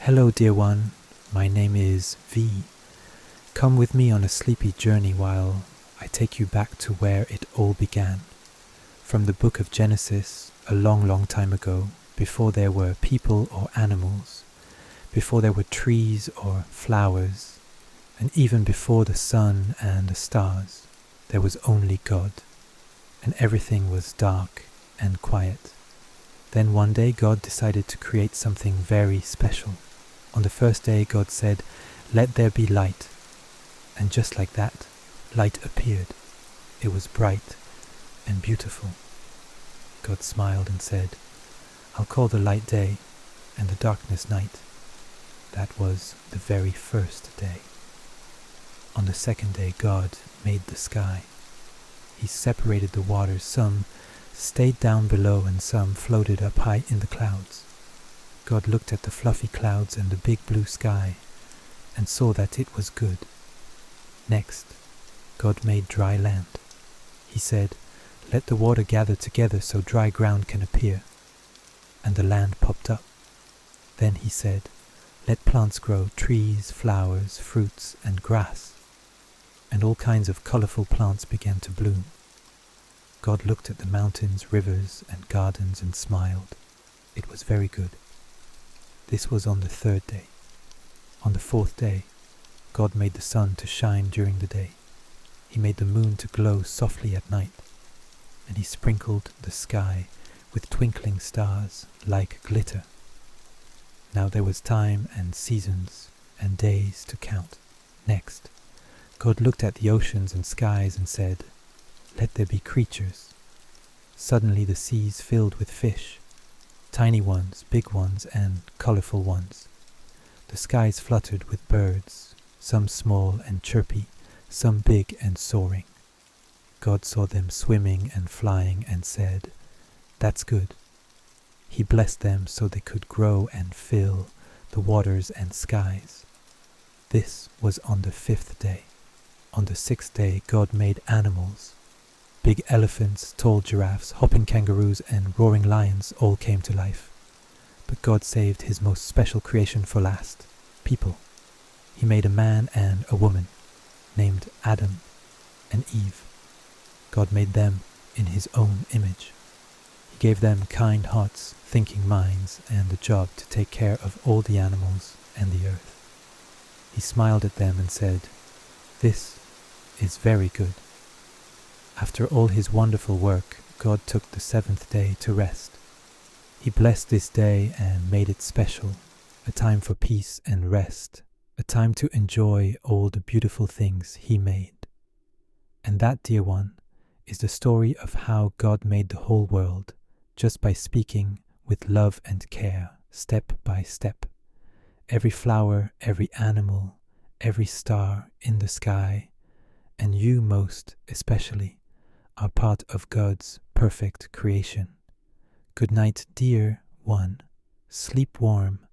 Hello, dear one. My name is V. Come with me on a sleepy journey while I take you back to where it all began. From the book of Genesis, a long, long time ago, before there were people or animals, before there were trees or flowers, and even before the sun and the stars, there was only God, and everything was dark and quiet. Then one day God decided to create something very special. On the first day God said, "Let there be light." And just like that, light appeared. It was bright and beautiful. God smiled and said, "I'll call the light day and the darkness night." That was the very first day. On the second day God made the sky. He separated the waters. Some stayed down below and some floated up high in the clouds. God looked at the fluffy clouds and the big blue sky and saw that it was good. Next, God made dry land. He said, "Let the water gather together so dry ground can appear." And the land popped up. Then he said, "Let plants grow, trees, flowers, fruits, and grass." And all kinds of colorful plants began to bloom. God looked at the mountains, rivers, and gardens and smiled. It was very good. This was on the third day. On the fourth day, God made the sun to shine during the day. He made the moon to glow softly at night, and he sprinkled the sky with twinkling stars like glitter. Now there was time and seasons and days to count. Next, God looked at the oceans and skies and said, "Let there be creatures." Suddenly the seas filled with fish, tiny ones, big ones, and colorful ones. The skies fluttered with birds, some small and chirpy, some big and soaring. God saw them swimming and flying and said, "That's good." He blessed them so they could grow and fill the waters and skies. This was on the fifth day. On the sixth day, God made animals. Big elephants, tall giraffes, hopping kangaroos, and roaring lions all came to life. But God saved his most special creation for last, people. He made a man and a woman, named Adam and Eve. God made them in his own image. He gave them kind hearts, thinking minds, and the job to take care of all the animals and the earth. He smiled at them and said, "This is very good." After all his wonderful work, God took the seventh day to rest. He blessed this day and made it special, a time for peace and rest, a time to enjoy all the beautiful things he made. And that, dear one, is the story of how God made the whole world, just by speaking with love and care, step by step. Every flower, every animal, every star in the sky, and you most especially, are part of God's perfect creation. Good night, dear one. Sleep warm